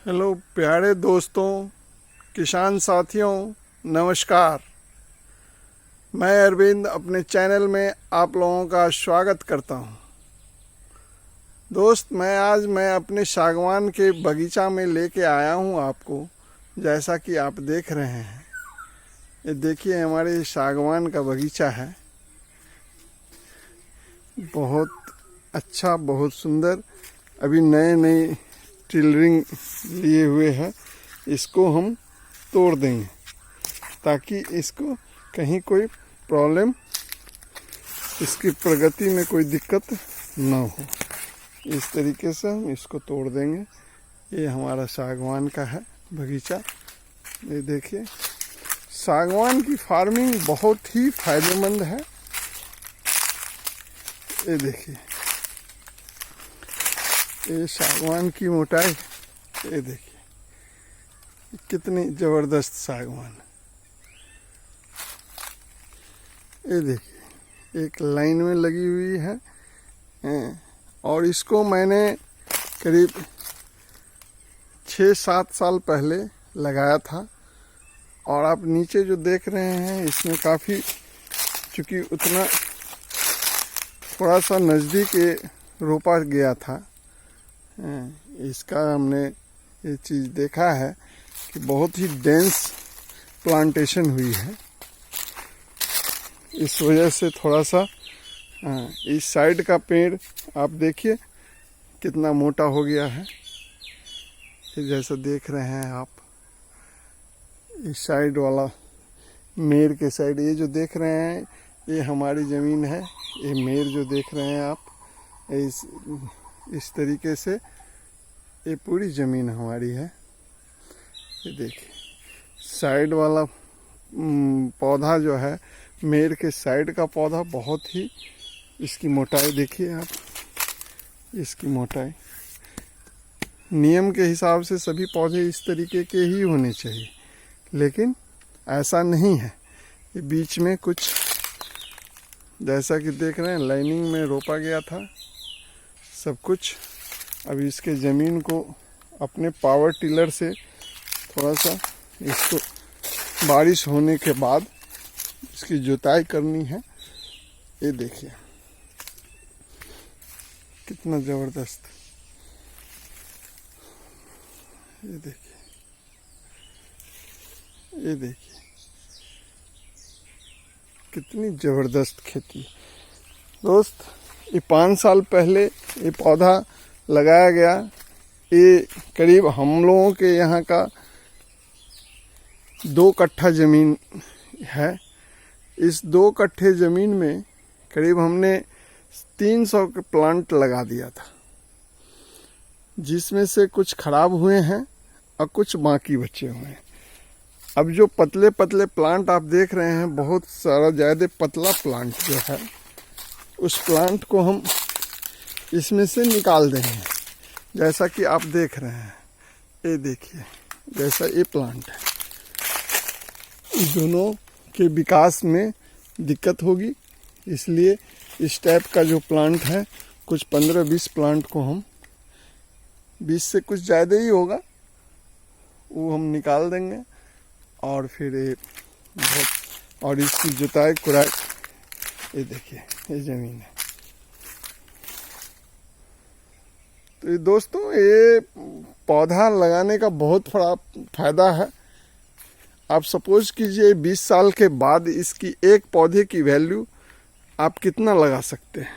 Hello प्यारे दोस्तों, किसान साथियों, नमस्कार। मैं अरविंद अपने चैनल में आप लोगों का स्वागत करता हूं। दोस्त, मैं अपने सागवान के बगीचा में लेके आया हूं आपको। जैसा कि आप देख रहे हैं, ये देखिए हमारे सागवान का बगीचा है। बहुत अच्छा, बहुत सुंदर। अभी नए नए टिलरिंग लिए हुए हैं। इसको हम तोड़ देंगे ताकि इसको कहीं कोई प्रॉब्लम, इसकी प्रगति में कोई दिक्कत ना हो। इस तरीके से हम इसको तोड़ देंगे। ये हमारा सागवान का है बगीचा। ये देखिए, सागवान की फार्मिंग बहुत ही फायदेमंद है। ये देखिए, ये सागवान की मोटाई, ये देखिए कितनी जबरदस्त सागवान। ये देखिए एक लाइन में लगी हुई है। और इसको मैंने करीब 6-7 साल पहले लगाया था। और आप नीचे जो देख रहे हैं, इसमें काफ़ी, चूँकि उतना थोड़ा सा नज़दीक रोपा गया था, इसका हमने ये चीज़ देखा है कि बहुत ही डेंस प्लांटेशन हुई है। इस वजह से थोड़ा सा इस साइड का पेड़ आप देखिए कितना मोटा हो गया है। ये जैसा देख रहे हैं आप, इस साइड वाला मेर के साइड, ये जो देख रहे हैं ये हमारी ज़मीन है। ये मेर जो देख रहे हैं आप, इस तरीके से ये पूरी ज़मीन हमारी है। ये देखिए साइड वाला पौधा जो है, मेर के साइड का पौधा, बहुत ही, इसकी मोटाई देखिए आप, इसकी मोटाई। नियम के हिसाब से सभी पौधे इस तरीके के ही होने चाहिए, लेकिन ऐसा नहीं है। ये बीच में कुछ, जैसा कि देख रहे हैं, लाइनिंग में रोपा गया था सब कुछ। अभी इसके ज़मीन को अपने पावर टिलर से थोड़ा सा, इसको बारिश होने के बाद इसकी जुताई करनी है। ये देखिए कितना ज़बरदस्त। ये देखिए, ये देखिए कितनी ज़बरदस्त खेती। दोस्त, ये 5 साल पहले ये पौधा लगाया गया। ये करीब हम लोगों के यहाँ का 2 कट्ठा ज़मीन है। इस 2 कट्ठे ज़मीन में करीब हमने 300 के प्लांट लगा दिया था, जिसमें से कुछ खराब हुए हैं और कुछ बाकी बचे हुए हैं। अब जो पतले पतले प्लांट आप देख रहे हैं, बहुत सारा ज़्यादा पतला प्लांट जो है, उस प्लांट को हम इसमें से निकाल देंगे। जैसा कि आप देख रहे हैं, ये देखिए जैसा ये प्लांट है, दोनों के विकास में दिक्कत होगी। इसलिए इस टाइप का जो प्लांट है, कुछ 15-20 प्लांट को हम, 20 से कुछ ज़्यादा ही होगा, वो हम निकाल देंगे। और फिर ये बहुत, और इसकी जुताई कुराई, ये देखिए ये ज़मीन है। तो ये दोस्तों, ये पौधा लगाने का बहुत बड़ा फायदा है। आप सपोज कीजिए 20 साल के बाद इसकी एक पौधे की वैल्यू आप कितना लगा सकते हैं।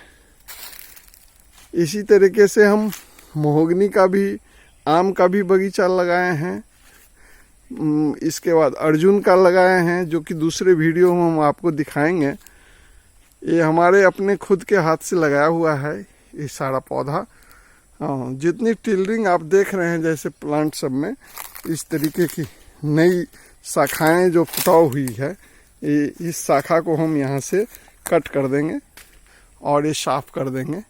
इसी तरीके से हम महोगनी का भी, आम का भी बगीचा लगाए हैं। इसके बाद अर्जुन का लगाए हैं, जो कि दूसरे वीडियो में हम आपको दिखाएंगे। ये हमारे अपने खुद के हाथ से लगाया हुआ है ये सारा पौधा। जितनी टिलरिंग आप देख रहे हैं, जैसे प्लांट सब में इस तरीके की नई शाखाएं जो फुटाव हुई है, इस शाखा को हम यहाँ से कट कर देंगे और ये साफ कर देंगे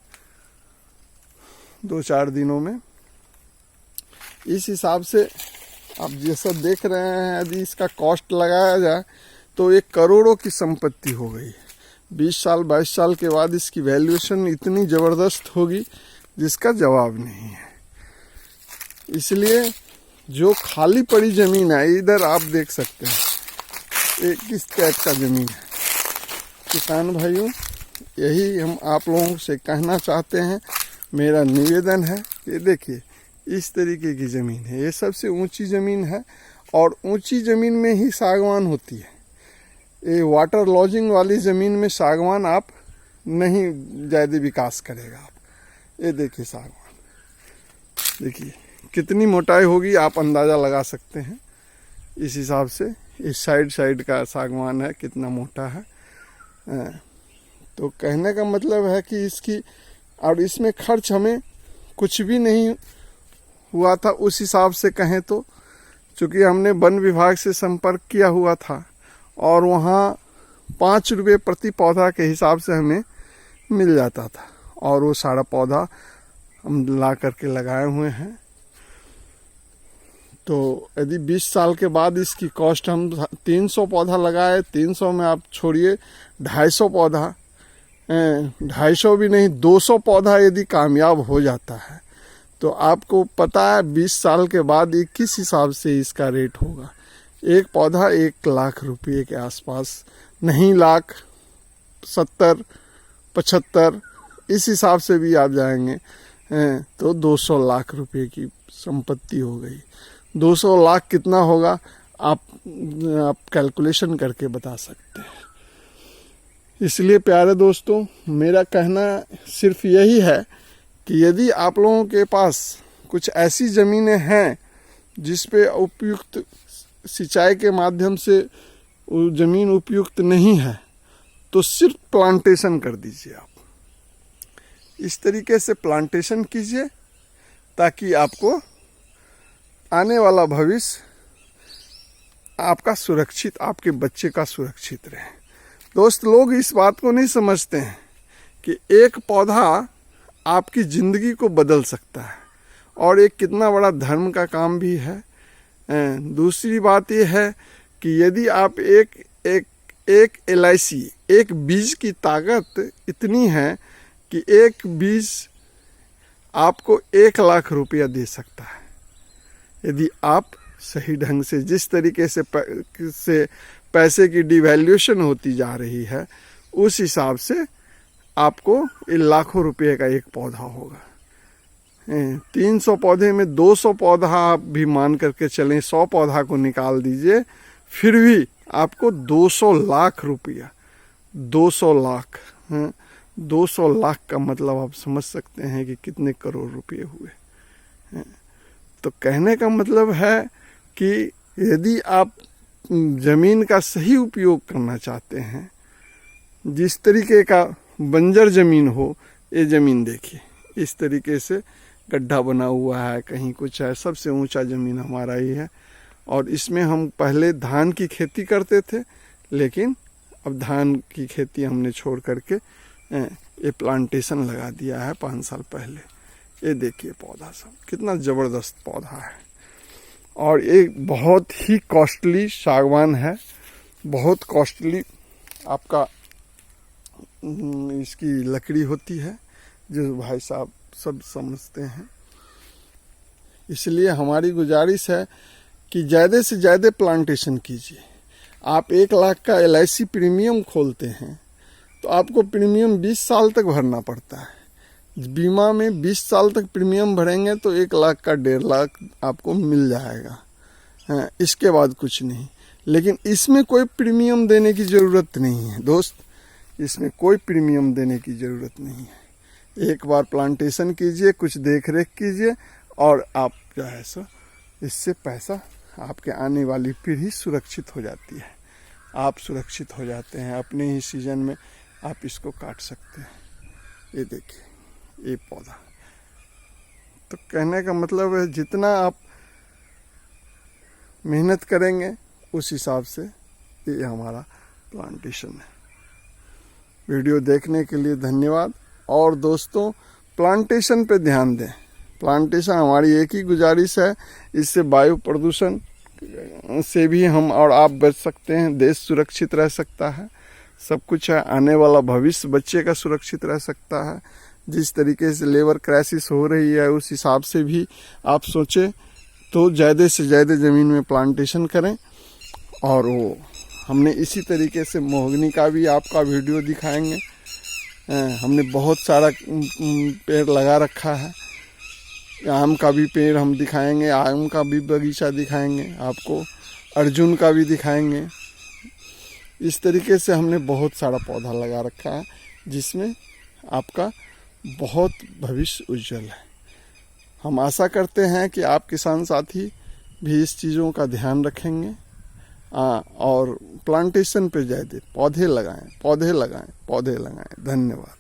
2-4 दिनों में। इस हिसाब से आप जैसा देख रहे हैं, यदि इसका कॉस्ट लगाया जाए तो 1 करोड़ों की संपत्ति हो गई। 20 साल 22 साल के बाद इसकी वैल्यूएशन इतनी ज़बरदस्त होगी जिसका जवाब नहीं है। इसलिए जो खाली पड़ी ज़मीन है, इधर आप देख सकते हैं ये किस टाइप का ज़मीन है। किसान भाइयों, यही हम आप लोगों से कहना चाहते हैं, मेरा निवेदन है कि देखिए इस तरीके की ज़मीन है, ये सबसे ऊंची ज़मीन है और ऊंची ज़मीन में ही सागवान होती है। ये वाटर लॉजिंग वाली ज़मीन में सागवान आप नहीं ज़्यादा विकास करेगा। आप ये देखिए सागवान, देखिए कितनी मोटाई होगी, आप अंदाज़ा लगा सकते हैं इस हिसाब से। इस साइड का सागवान है, कितना मोटा है। तो कहने का मतलब है कि इसकी और इसमें खर्च हमें कुछ भी नहीं हुआ था उस हिसाब से कहें तो, चूँकि हमने वन विभाग से संपर्क किया हुआ था और वहाँ 5 रुपये प्रति पौधा के हिसाब से हमें मिल जाता था और वो सारा पौधा हम ला करके लगाए हुए हैं। तो यदि 20 साल के बाद इसकी कॉस्ट हम 300 पौधा लगाए, 300 में आप छोड़िए 250 पौधा, 250 भी नहीं 200 पौधा यदि कामयाब हो जाता है तो आपको पता है 20 साल के बाद ये किस हिसाब से इसका रेट होगा। एक पौधा 1 लाख रुपये के आसपास, नहीं लाख 70 75 इस हिसाब से भी आप जाएंगे तो 200 लाख रुपए की संपत्ति हो गई। 200 लाख कितना होगा आप कैलकुलेशन करके बता सकते हैं। इसलिए प्यारे दोस्तों, मेरा कहना सिर्फ यही है कि यदि आप लोगों के पास कुछ ऐसी ज़मीनें हैं जिस पे उपयुक्त सिंचाई के माध्यम से ज़मीन उपयुक्त नहीं है तो सिर्फ प्लांटेशन कर दीजिए। आप इस तरीके से प्लांटेशन कीजिए ताकि आपको आने वाला भविष्य आपका सुरक्षित, आपके बच्चे का सुरक्षित रहे। दोस्त, लोग इस बात को नहीं समझते हैं कि एक पौधा आपकी ज़िंदगी को बदल सकता है और एक कितना बड़ा धर्म का काम भी है। दूसरी बात यह है कि यदि आप एक LIC, एक बीज की ताकत इतनी है कि एक बीज आपको 1 लाख रुपया दे सकता है यदि आप सही ढंग से, जिस तरीके से पैसे की डिवैल्यूएशन होती जा रही है उस हिसाब से आपको लाखों रुपये का एक पौधा होगा। 300 पौधे में 200 पौधा आप भी मान करके चलें, 100 पौधा को निकाल दीजिए, फिर भी आपको 200 लाख रुपया, 200 लाख, 200 लाख का मतलब आप समझ सकते हैं कि कितने करोड़ रुपए हुए। तो कहने का मतलब है कि यदि आप ज़मीन का सही उपयोग करना चाहते हैं, जिस तरीके का बंजर ज़मीन हो, ये ज़मीन देखिए इस तरीके से गड्ढा बना हुआ है, कहीं कुछ है। सबसे ऊंचा ज़मीन हमारा ही है और इसमें हम पहले धान की खेती करते थे, लेकिन अब धान की खेती हमने छोड़ करके ये प्लांटेशन लगा दिया है 5 साल पहले। ये देखिए पौधा सब कितना ज़बरदस्त पौधा है और एक बहुत ही कॉस्टली सागवान है, बहुत कॉस्टली आपका इसकी लकड़ी होती है, जो भाई साहब सब समझते हैं। इसलिए हमारी गुजारिश है कि ज़्यादा से ज़्यादा प्लांटेशन कीजिए। आप 1 लाख का LIC प्रीमियम खोलते हैं तो आपको प्रीमियम 20 साल तक भरना पड़ता है। बीमा में 20 साल तक प्रीमियम भरेंगे तो 1 लाख का 1.5 लाख आपको मिल जाएगा, इसके बाद कुछ नहीं। लेकिन इसमें कोई प्रीमियम देने की ज़रूरत नहीं है दोस्त, इसमें कोई प्रीमियम देने की ज़रूरत नहीं है। एक बार प्लांटेशन कीजिए, कुछ देख रेख कीजिए और आप जो है सो इससे पैसा, आपके आने वाली पीढ़ी सुरक्षित हो जाती है, आप सुरक्षित हो जाते हैं। अपने ही सीजन में आप इसको काट सकते हैं। ये देखिए ये पौधा। तो कहने का मतलब है जितना आप मेहनत करेंगे उस हिसाब से ये हमारा प्लांटेशन है। वीडियो देखने के लिए धन्यवाद। और दोस्तों, प्लांटेशन पे ध्यान दें। प्लांटेशन हमारी एक ही गुजारिश है, इससे वायु प्रदूषण से भी हम और आप बच सकते हैं, देश सुरक्षित रह सकता है, सब कुछ है। आने वाला भविष्य बच्चे का सुरक्षित रह सकता है। जिस तरीके से लेबर क्राइसिस हो रही है उस हिसाब से भी आप सोचें तो ज़्यादा से ज़्यादा ज़मीन में प्लांटेशन करें। और वो हमने इसी तरीके से मोहगनी का भी आपका वीडियो दिखाएंगे। हमने बहुत सारा पेड़ लगा रखा है। आम का भी पेड़ हम दिखाएंगे, आम का भी बगीचा दिखाएंगे आपको, अर्जुन का भी दिखाएंगे। इस तरीके से हमने बहुत सारा पौधा लगा रखा है जिसमें आपका बहुत भविष्य उज्जवल है। हम आशा करते हैं कि आप किसान साथी भी इस चीज़ों का ध्यान रखेंगे और प्लांटेशन पे ज़्यादा पौधे लगाएं। धन्यवाद।